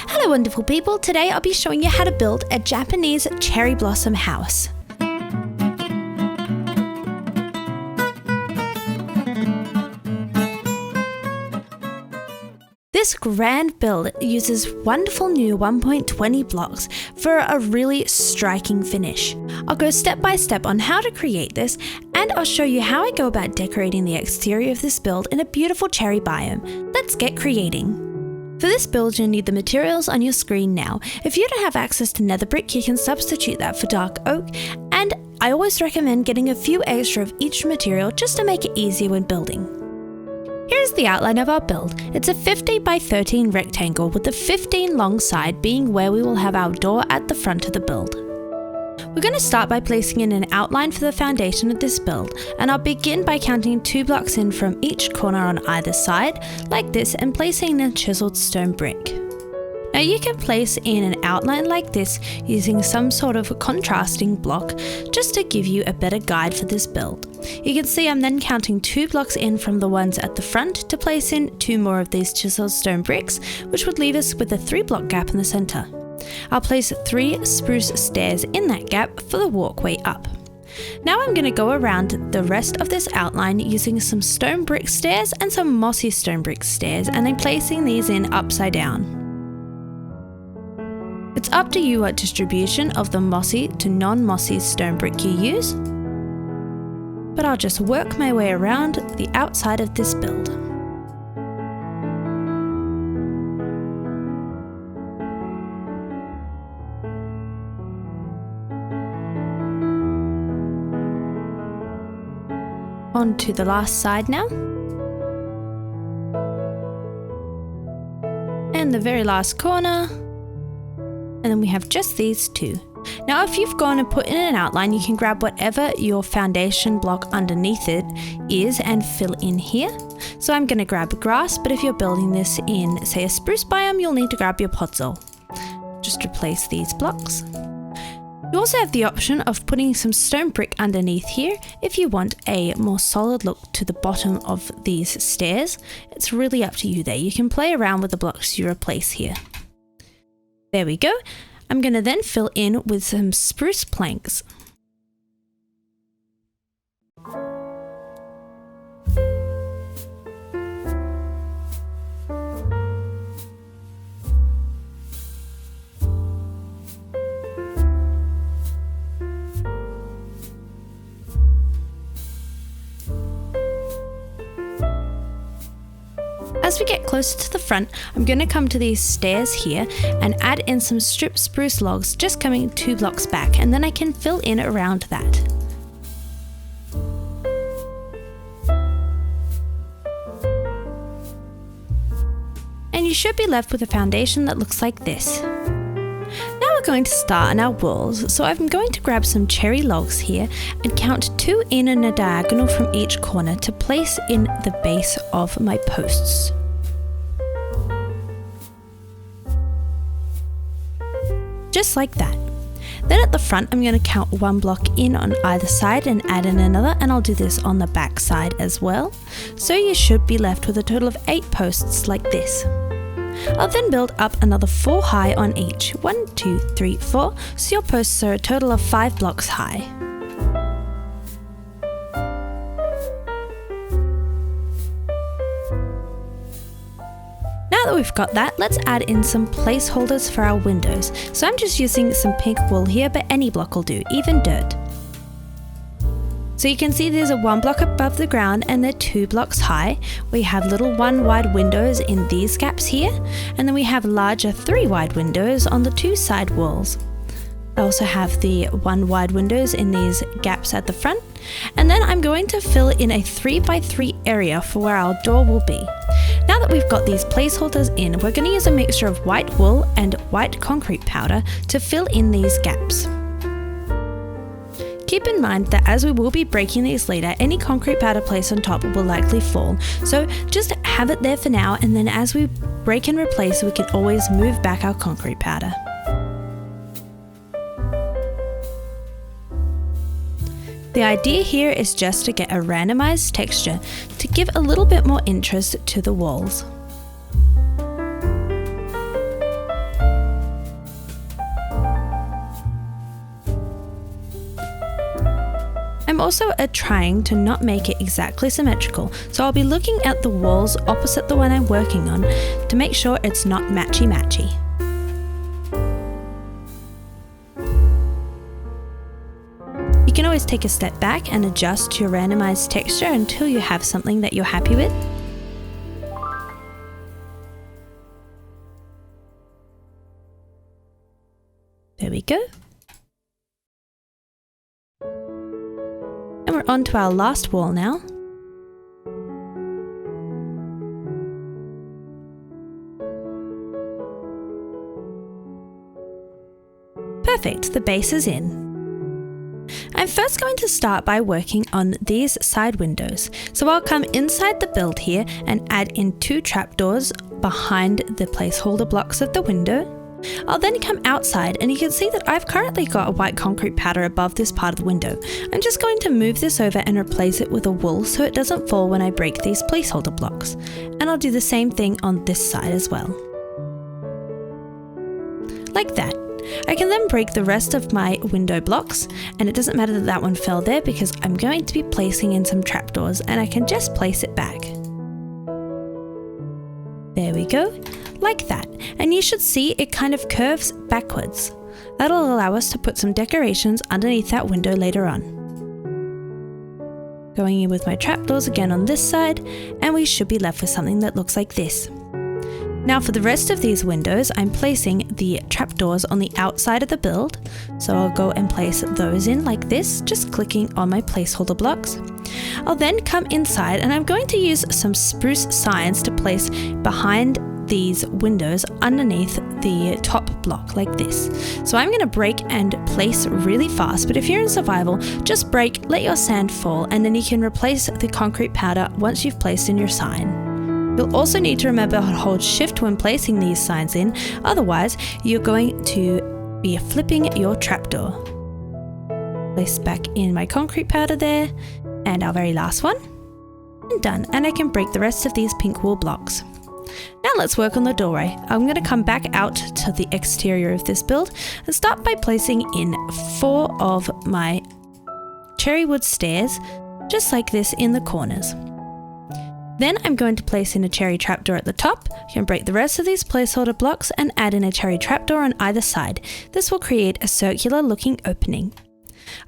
Hello wonderful people, today I'll be showing you how to build a Japanese cherry blossom house. This grand build uses wonderful new 1.20 blocks for a really striking finish. I'll go step by step on how to create this, and I'll show you how I go about decorating the exterior of this build in a beautiful cherry biome. Let's get creating. For this build, you'll need the materials on your screen now. If you don't have access to nether brick, you can substitute that for dark oak, and I always recommend getting a few extra of each material just to make it easier when building. Here's the outline of our build. It's a 50 by 13 rectangle with the 15 long side being where we will have our door at the front of the build. We're going to start by placing in an outline for the foundation of this build, and I'll begin by counting 2 blocks in from each corner on either side, like this, and placing in a chiseled stone brick. Now you can place in an outline like this using some sort of contrasting block just to give you a better guide for this build. You can see I'm then counting 2 blocks in from the ones at the front to place in 2 more of these chiseled stone bricks, which would leave us with a 3-block gap in the center. I'll place 3 spruce stairs in that gap for the walkway up. Now I'm going to go around the rest of this outline using some stone brick stairs and some mossy stone brick stairs, and then placing these in upside down. It's up to you what distribution of the mossy to non-mossy stone brick you use, but I'll just work my way around the outside of this build. On to the last side now. And the very last corner. And then we have just these 2. Now if you've gone and put in an outline, you can grab whatever your foundation block underneath it is and fill in here. So I'm going to grab grass, but if you're building this in, say, a spruce biome, you'll need to grab your podzol. Just replace these blocks. You also have the option of putting some stone brick underneath here if you want a more solid look to the bottom of these stairs. It's really up to you there. You can play around with the blocks you replace here. There we go. I'm going to then fill in with some spruce planks. As we get closer to the front, I'm going to come to these stairs here and add in some stripped spruce logs just coming 2 blocks back, and then I can fill in around that. And you should be left with a foundation that looks like this. Now we're going to start on our walls, so I'm going to grab some cherry logs here and count 2 in a diagonal from each corner to place in the base of my posts. Just like that. Then at the front, I'm going to count 1 block in on either side and add in another, and I'll do this on the back side as well. So you should be left with a total of 8 posts like this. I'll then build up another 4 high on each. 1, 2, 3, 4. So your posts are a total of 5 blocks high. Now that we've got that, let's add in some placeholders for our windows. So I'm just using some pink wool here, but any block will do, even dirt. So you can see there's a 1 block above the ground and they're 2 blocks high. We have little 1 wide windows in these gaps here, and then we have larger 3 wide windows on the 2 side walls. I also have the 1 wide windows in these gaps at the front, and then I'm going to fill in a 3 by 3 area for where our door will be. Now that we've got these placeholders in, we're going to use a mixture of white wool and white concrete powder to fill in these gaps. Keep in mind that as we will be breaking these later, any concrete powder placed on top will likely fall, so just have it there for now, and then as we break and replace, we can always move back our concrete powder. The idea here is just to get a randomized texture to give a little bit more interest to the walls. I'm also trying to not make it exactly symmetrical, so I'll be looking at the walls opposite the one I'm working on to make sure it's not matchy-matchy. You can always take a step back and adjust your randomized texture until you have something that you're happy with. There we go. And we're on to our last wall now. Perfect, the base is in. I'm first going to start by working on these side windows. So I'll come inside the build here and add in 2 trapdoors behind the placeholder blocks of the window. I'll then come outside and you can see that I've currently got a white concrete powder above this part of the window. I'm just going to move this over and replace it with a wool so it doesn't fall when I break these placeholder blocks. And I'll do the same thing on this side as well. Like that. I can then break the rest of my window blocks, and it doesn't matter that that one fell there because I'm going to be placing in some trapdoors and I can just place it back. There we go, like that. And you should see it kind of curves backwards. That'll allow us to put some decorations underneath that window later on. Going in with my trapdoors again on this side, and we should be left with something that looks like this. Now for the rest of these windows, I'm placing the trapdoors on the outside of the build. So I'll go and place those in like this, just clicking on my placeholder blocks. I'll then come inside and I'm going to use some spruce signs to place behind these windows underneath the top block like this. So I'm going to break and place really fast, but if you're in survival, just break, let your sand fall, and then you can replace the concrete powder once you've placed in your sign. You'll also need to remember to hold shift when placing these signs in, otherwise you're going to be flipping your trapdoor. Place back in my concrete powder there, and our very last one, and done. And I can break the rest of these pink wool blocks. Now let's work on the doorway. I'm going to come back out to the exterior of this build and start by placing in 4 of my cherry wood stairs, just like this in the corners. Then I'm going to place in a cherry trapdoor at the top. You can break the rest of these placeholder blocks and add in a cherry trapdoor on either side. This will create a circular looking opening.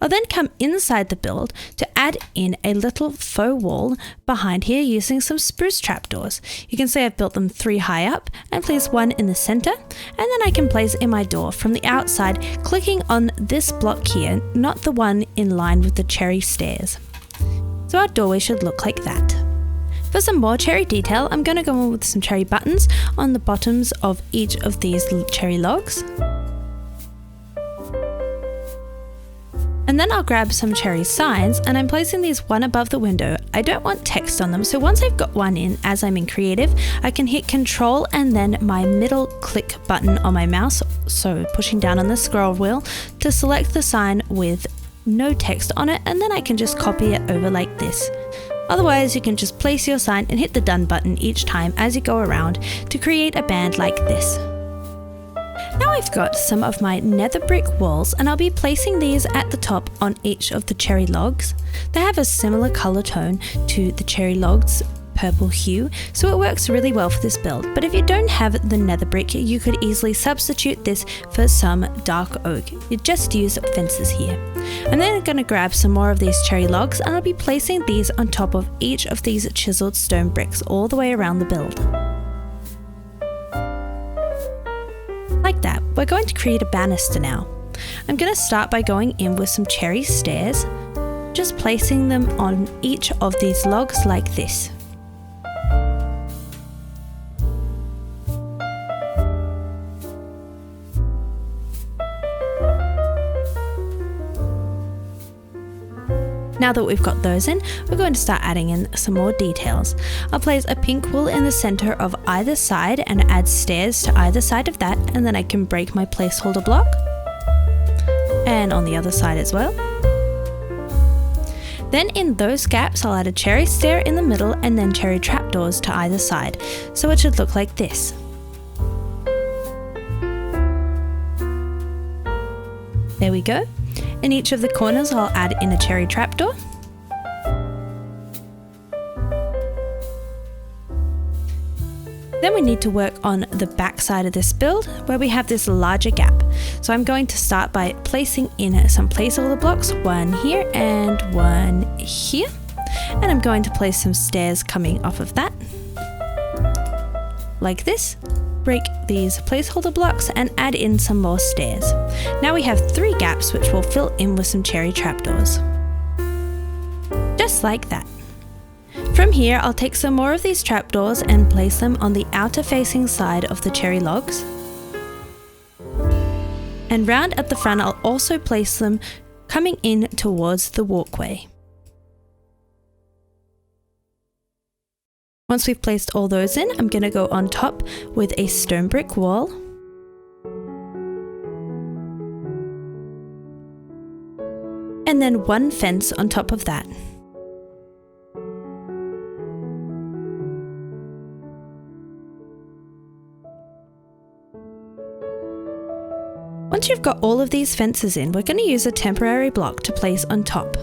I'll then come inside the build to add in a little faux wall behind here using some spruce trapdoors. You can see I've built them 3 high up and place 1 in the center, and then I can place in my door from the outside, clicking on this block here, not the one in line with the cherry stairs. So our doorway should look like that. For some more cherry detail, I'm going to go in with some cherry buttons on the bottoms of each of these cherry logs. And then I'll grab some cherry signs and I'm placing these one above the window. I don't want text on them, so once I've got one in, as I'm in creative, I can hit Control and then my middle click button on my mouse, so pushing down on the scroll wheel, to select the sign with no text on it, and then I can just copy it over like this. Otherwise, you can just place your sign and hit the done button each time as you go around to create a band like this. Now I've got some of my nether brick walls and I'll be placing these at the top on each of the cherry logs. They have a similar color tone to the cherry logs' purple hue, so it works really well for this build. But if you don't have the nether brick, you could easily substitute this for some dark oak. You just use fences here. I'm then going to grab some more of these cherry logs and I'll be placing these on top of each of these chiseled stone bricks all the way around the build. Like that. We're going to create a banister now. I'm going to start by going in with some cherry stairs, just placing them on each of these logs like this. Now that we've got those in, we're going to start adding in some more details. I'll place a pink wool in the center of either side and add stairs to either side of that, and then I can break my placeholder block. And on the other side as well. Then in those gaps, I'll add a cherry stair in the middle and then cherry trapdoors to either side. So it should look like this. There we go. In each of the corners, I'll add in a cherry trapdoor. Then we need to work on the back side of this build where we have this larger gap. So I'm going to start by placing in some placeholder blocks, one here and one here. And I'm going to place some stairs coming off of that, like this. Break these placeholder blocks and add in some more stairs. Now we have 3 gaps which will fill in with some cherry trapdoors. Just like that. From here, I'll take some more of these trapdoors and place them on the outer facing side of the cherry logs. And round at the front, I'll also place them coming in towards the walkway. Once we've placed all those in, I'm going to go on top with a stone brick wall. And then one fence on top of that. Once you've got all of these fences in, we're going to use a temporary block to place on top.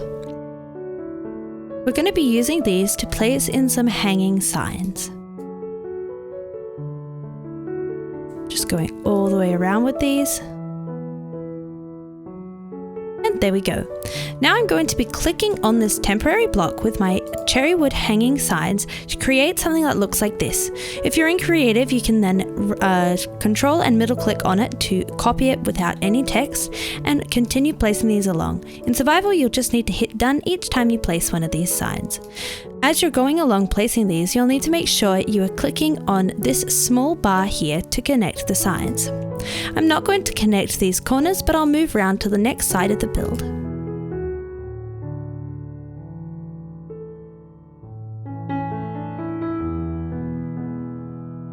We're going to be using these to place in some hanging signs. Just going all the way around with these. And there we go. Now I'm going to be clicking on this temporary block with my cherry wood hanging signs to create something that looks like this. If you're in creative, you can then control and middle click on it to copy it without any text and continue placing these along. In survival, you'll just need to hit done each time you place one of these signs. As you're going along placing these, you'll need to make sure you are clicking on this small bar here to connect the signs. I'm not going to connect these corners, but I'll move around to the next side of the build.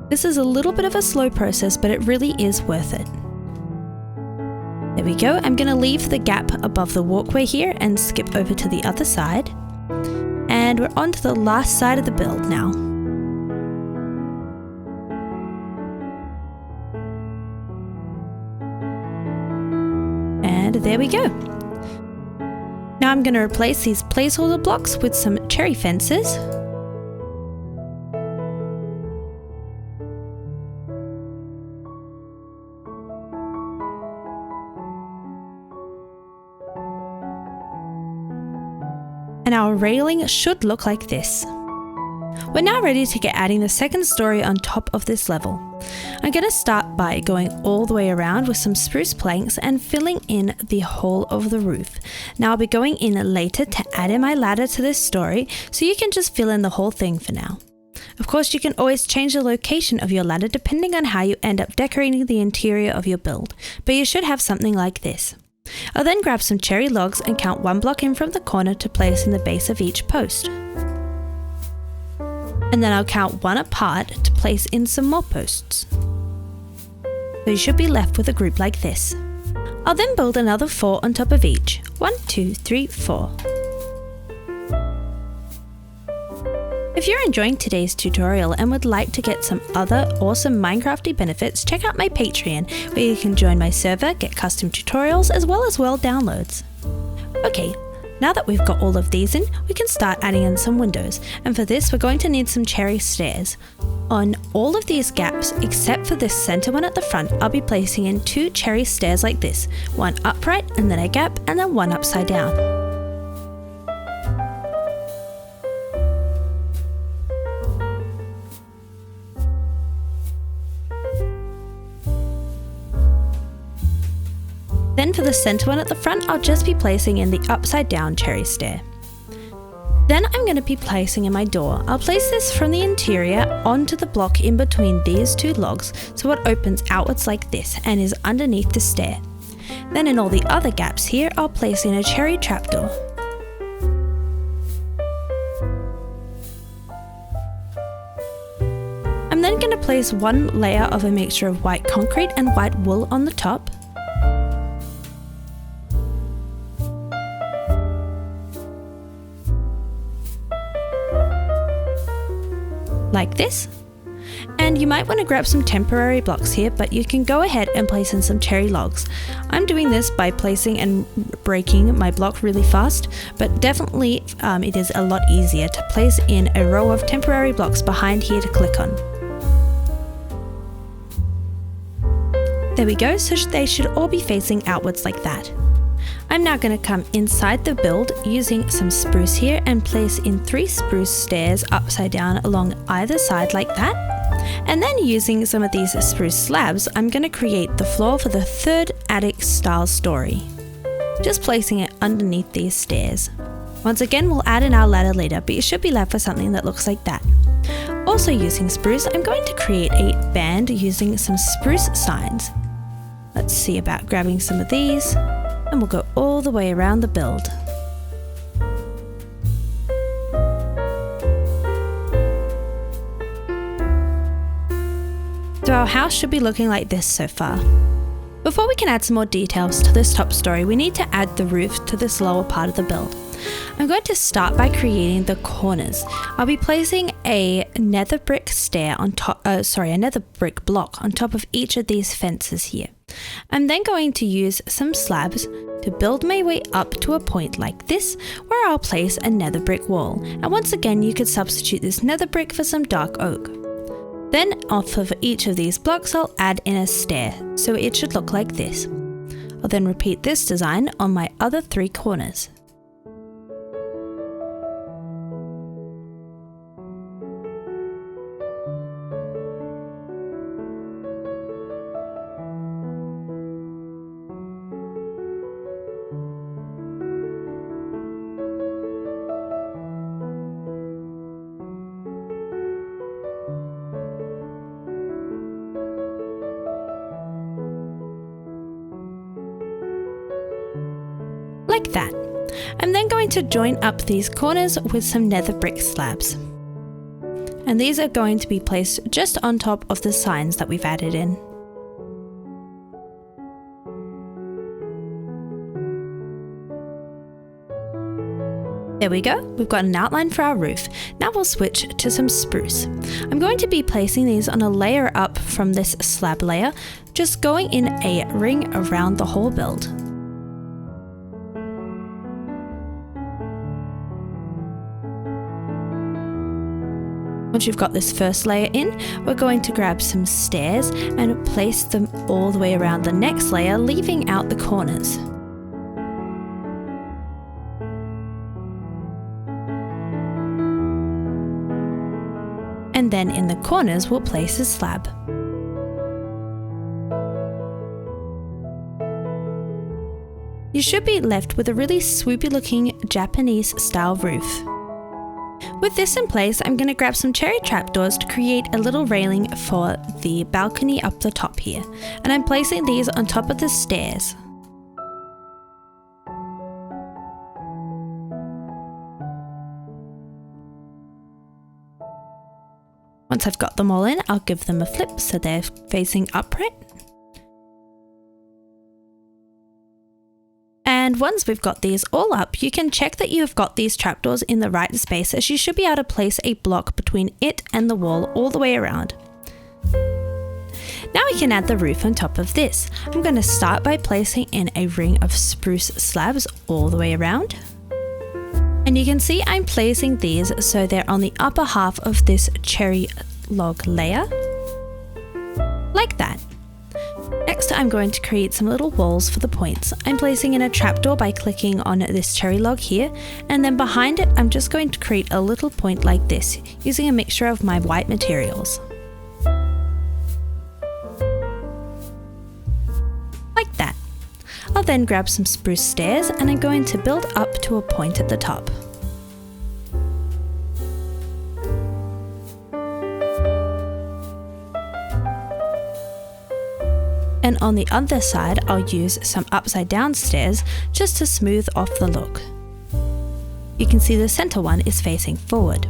This is a little bit of a slow process, but it really is worth it. There we go. I'm going to leave the gap above the walkway here and skip over to the other side. And we're on to the last side of the build now. And there we go. Now I'm going to replace these placeholder blocks with some cherry fences. And our railing should look like this. We're now ready to get adding the second story on top of this level. I'm going to start by going all the way around with some spruce planks and filling in the whole of the roof. Now I'll be going in later to add in my ladder to this story, so you can just fill in the whole thing for now. Of course, you can always change the location of your ladder depending on how you end up decorating the interior of your build, but you should have something like this. I'll then grab some cherry logs and count 1 block in from the corner to place in the base of each post. And then I'll count 1 apart to place in some more posts. So you should be left with a group like this. I'll then build another 4 on top of each. 1, 2, 3, 4. If you're enjoying today's tutorial and would like to get some other awesome Minecrafty benefits, check out my Patreon, where you can join my server, get custom tutorials, as well as world downloads. Okay, now that we've got all of these in, we can start adding in some windows, and for this we're going to need some cherry stairs. On all of these gaps, except for this center one at the front, I'll be placing in 2 cherry stairs like this, 1 upright and then a gap, and then 1 upside down. Then for the center one at the front, I'll just be placing in the upside down cherry stair. Then I'm going to be placing in my door. I'll place this from the interior onto the block in between these 2 logs, so it opens outwards like this and is underneath the stair. Then in all the other gaps here, I'll place in a cherry trapdoor. I'm then going to place 1 layer of a mixture of white concrete and white wool on the top. Like this. And you might want to grab some temporary blocks here, but you can go ahead and place in some cherry logs. I'm doing this by placing and breaking my block really fast, but definitely it is a lot easier to place in a row of temporary blocks behind here to click on. There we go, so they should all be facing outwards like that. I'm now going to come inside the build using some spruce here and place in 3 spruce stairs upside down along either side like that. And then using some of these spruce slabs, I'm going to create the floor for the 3rd attic style story. Just placing it underneath these stairs. Once again, we'll add in our ladder later, but you should be left with something that looks like that. Also using spruce, I'm going to create a band using some spruce signs. Let's see about grabbing some of these, and we'll go all the way around the build. So our house should be looking like this so far. Before we can add some more details to this top story, we need to add the roof to this lower part of the build. I'm going to start by creating the corners. I'll be placing a nether brick nether brick block on top of each of these fences here. I'm then going to use some slabs to build my way up to a point like this, where I'll place a nether brick wall. And once again, you could substitute this nether brick for some dark oak. Then off of each of these blocks, I'll add in a stair, so it should look like this. I'll then repeat this design on my other 3 corners. Like that. I'm then going to join up these corners with some nether brick slabs. And these are going to be placed just on top of the signs that we've added in. There we go, we've got an outline for our roof. Now we'll switch to some spruce. I'm going to be placing these on a layer up from this slab layer, just going in a ring around the whole build. Once you've got this first layer in, we're going to grab some stairs and place them all the way around the next layer, leaving out the corners. And then in the corners, we'll place a slab. You should be left with a really swoopy looking Japanese style roof. With this in place, I'm going to grab some cherry trapdoors to create a little railing for the balcony up the top here, and I'm placing these on top of the stairs. Once I've got them all in, I'll give them a flip so they're facing upright. And once we've got these all up, you can check that you've got these trapdoors in the right space, as you should be able to place a block between it and the wall all the way around. Now we can add the roof on top of this. I'm going to start by placing in a ring of spruce slabs all the way around. And you can see I'm placing these so they're on the upper half of this cherry log layer, like that. Next, I'm going to create some little walls for the points. I'm placing in a trapdoor by clicking on this cherry log here, and then behind it, I'm just going to create a little point like this, using a mixture of my white materials. Like that. I'll then grab some spruce stairs, and I'm going to build up to a point at the top. And on the other side, I'll use some upside down stairs just to smooth off the look. You can see the center one is facing forward.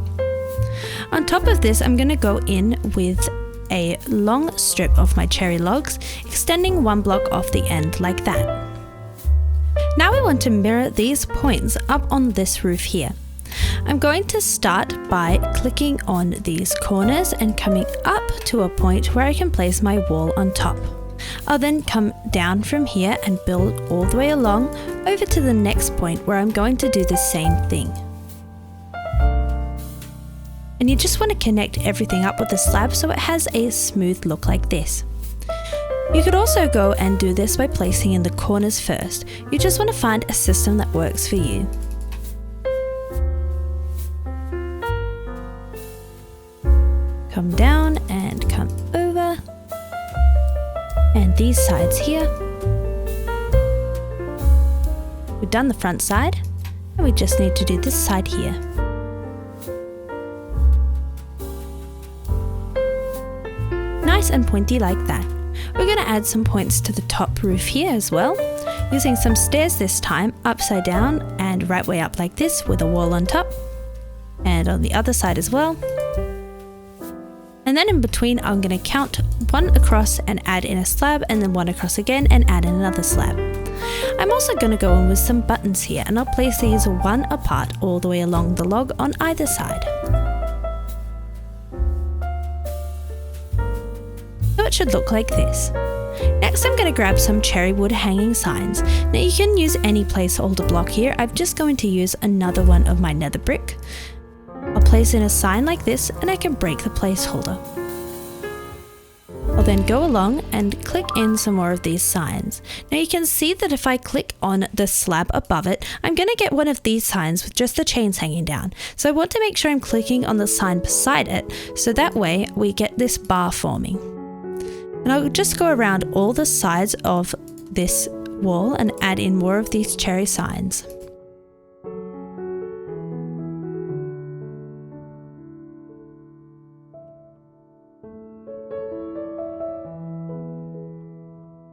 On top of this, I'm going to go in with a long strip of my cherry logs, extending one block off the end like that. Now we want to mirror these points up on this roof here. I'm going to start by clicking on these corners and coming up to a point where I can place my wall on top. I'll then come down from here and build all the way along over to the next point where I'm going to do the same thing. And you just want to connect everything up with the slab so it has a smooth look like this. You could also go and do this by placing in the corners first. You just want to find a system that works for you. Come down and come over. And these sides here. We've done the front side, and we just need to do this side here. Nice and pointy like that. We're going to add some points to the top roof here as well, using some stairs this time, upside down and right way up like this with a wall on top, and on the other side as well. And then in between, I'm going to count one across and add in a slab, and then one across again and add in another slab. I'm also going to go in with some buttons here, and I'll place these one apart all the way along the log on either side. So it should look like this. Next, I'm going to grab some cherry wood hanging signs. Now you can use any placeholder block here. I'm just going to use another one of my nether brick. I'll place in a sign like this, and I can break the placeholder. I'll then go along and click in some more of these signs. Now you can see that if I click on the slab above it, I'm going to get one of these signs with just the chains hanging down. So I want to make sure I'm clicking on the sign beside it, so that way we get this bar forming. And I'll just go around all the sides of this wall and add in more of these cherry signs.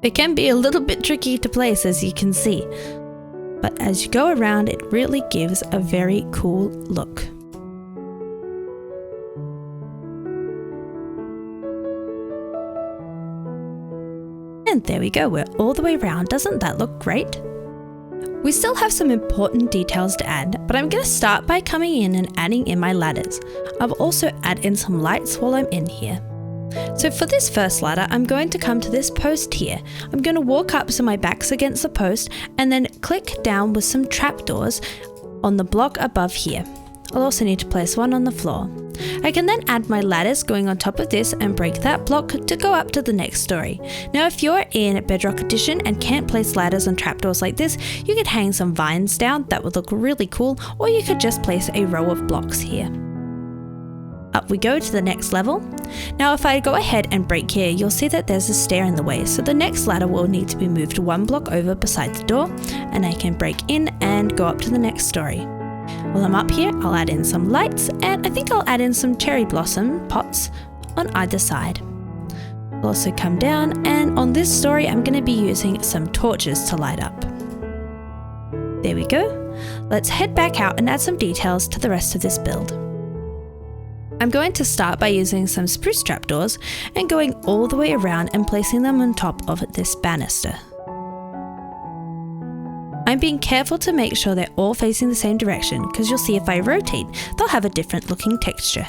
It can be a little bit tricky to place, as you can see, but as you go around, it really gives a very cool look. And there we go, we're all the way around. Doesn't that look great? We still have some important details to add, but I'm going to start by coming in and adding in my ladders. I'll also add in some lights while I'm in here. So for this first ladder, I'm going to come to this post here. I'm going to walk up so my back's against the post, and then click down with some trapdoors on the block above here. I'll also need to place one on the floor. I can then add my ladders going on top of this and break that block to go up to the next story. Now if you're in Bedrock Edition and can't place ladders and trapdoors like this, you could hang some vines down. That would look really cool, or you could just place a row of blocks here. Up we go to the next level. Now if I go ahead and break here, you'll see that there's a stair in the way, so the next ladder will need to be moved one block over beside the door, and I can break in and go up to the next story. While I'm up here, I'll add in some lights, and I think I'll add in some cherry blossom pots on either side. I'll also come down, and on this story I'm going to be using some torches to light up. There we go. Let's head back out and add some details to the rest of this build. I'm going to start by using some spruce trapdoors and going all the way around and placing them on top of this banister. I'm being careful to make sure they're all facing the same direction, because you'll see if I rotate, they'll have a different looking texture.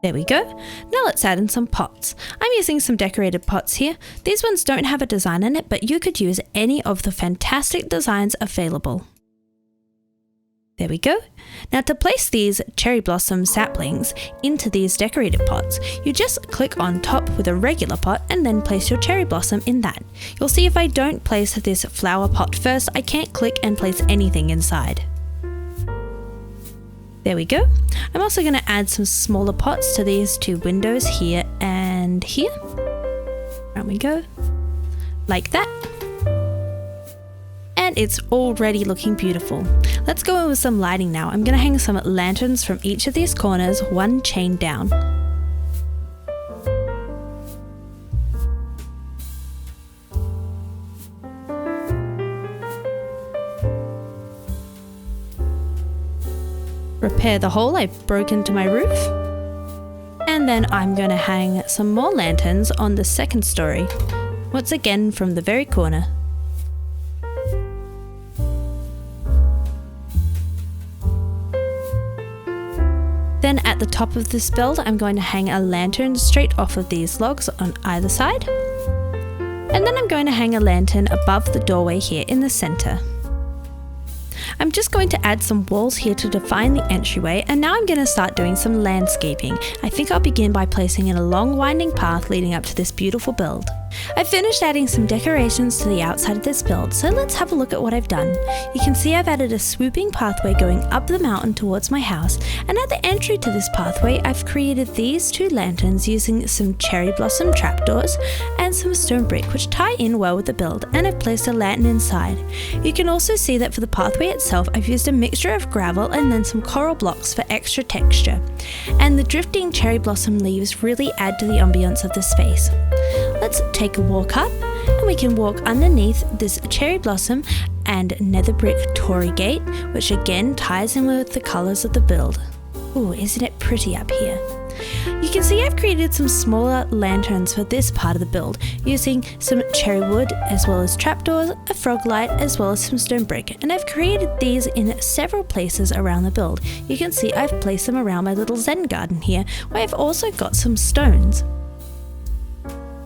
There we go. Now let's add in some pots. I'm using some decorated pots here. These ones don't have a design in it, but you could use any of the fantastic designs available. There we go. Now to place these cherry blossom saplings into these decorated pots, you just click on top with a regular pot and then place your cherry blossom in that. You'll see if I don't place this flower pot first, I can't click and place anything inside. There we go. I'm also going to add some smaller pots to these two windows here and here. Around we go. Like that. And it's already looking beautiful. Let's go in with some lighting now. I'm going to hang some lanterns from each of these corners, one chain down. Repair the hole I've broken into my roof. And then I'm going to hang some more lanterns on the second story, once again from the very corner. Then at the top of this build, I'm going to hang a lantern straight off of these logs on either side. And then I'm going to hang a lantern above the doorway here in the center. I'm just going to add some walls here to define the entryway, and now I'm going to start doing some landscaping. I think I'll begin by placing in a long winding path leading up to this beautiful build. I finished adding some decorations to the outside of this build, so let's have a look at what I've done. You can see I've added a swooping pathway going up the mountain towards my house, and at the entry to this pathway I've created these two lanterns using some cherry blossom trapdoors and some stone brick which tie in well with the build, and I've placed a lantern inside. You can also see that for the pathway itself I've used a mixture of gravel and then some coral blocks for extra texture, and the drifting cherry blossom leaves really add to the ambience of the space. Let's take a walk up, and we can walk underneath this cherry blossom and nether brick torii gate, which again ties in with the colours of the build. Ooh, isn't it pretty up here? You can see I've created some smaller lanterns for this part of the build using some cherry wood as well as trapdoors, a frog light as well as some stone brick, and I've created these in several places around the build. You can see I've placed them around my little zen garden here, where I've also got some stones.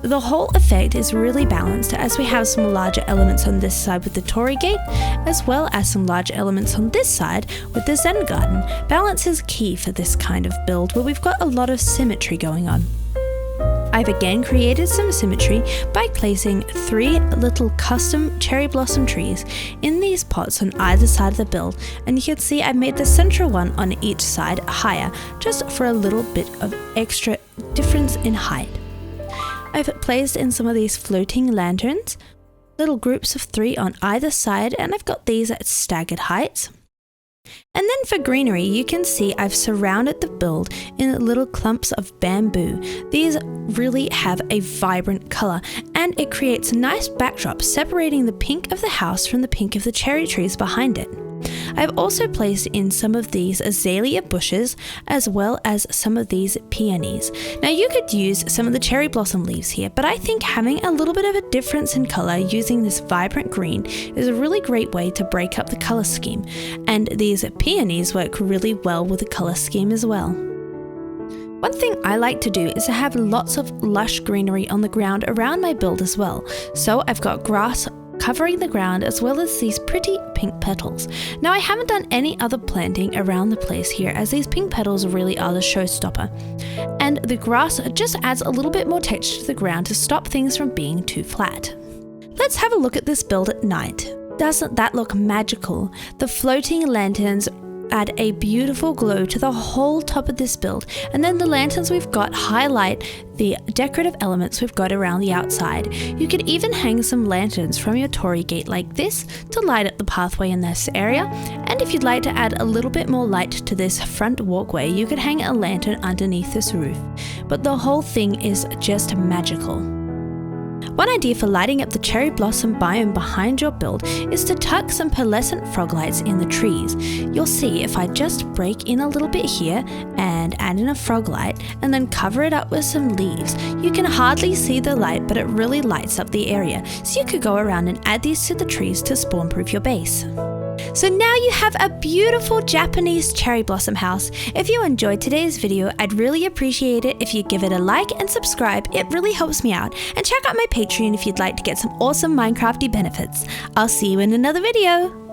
The whole effect is really balanced as we have some larger elements on this side with the torii gate, as well as some large elements on this side with the zen garden. Balance is key for this kind of build where we've got a lot of symmetry going on. I've again created some symmetry by placing 3 little custom cherry blossom trees in these pots on either side of the build, and you can see I've made the central one on each side higher just for a little bit of extra difference in height. I've placed in some of these floating lanterns, little groups of 3 on either side, and I've got these at staggered heights. And then for greenery, you can see I've surrounded the build in little clumps of bamboo. These really have a vibrant colour, and it creates a nice backdrop separating the pink of the house from the pink of the cherry trees behind it. I've also placed in some of these azalea bushes as well as some of these peonies. Now you could use some of the cherry blossom leaves here, but I think having a little bit of a difference in colour using this vibrant green is a really great way to break up the colour scheme, and these peonies work really well with the colour scheme as well. One thing I like to do is to have lots of lush greenery on the ground around my build as well. So I've got grass covering the ground as well as these pretty pink petals. Now I haven't done any other planting around the place here, as these pink petals really are the showstopper, and the grass just adds a little bit more texture to the ground to stop things from being too flat. Let's have a look at this build at night. Doesn't that look magical? The floating lanterns add a beautiful glow to the whole top of this build, and then the lanterns we've got highlight the decorative elements we've got around the outside. You could even hang some lanterns from your torii gate like this to light up the pathway in this area, and if you'd like to add a little bit more light to this front walkway, you could hang a lantern underneath this roof. But the whole thing is just magical. One idea for lighting up the cherry blossom biome behind your build is to tuck some pearlescent frog lights in the trees. You'll see if I just break in a little bit here and add in a frog light and then cover it up with some leaves, you can hardly see the light, but it really lights up the area. So you could go around and add these to the trees to spawn proof your base. So now you have a beautiful Japanese cherry blossom house. If you enjoyed today's video, I'd really appreciate it if you give it a like and subscribe. It really helps me out. And check out my Patreon if you'd like to get some awesome Minecrafty benefits. I'll see you in another video.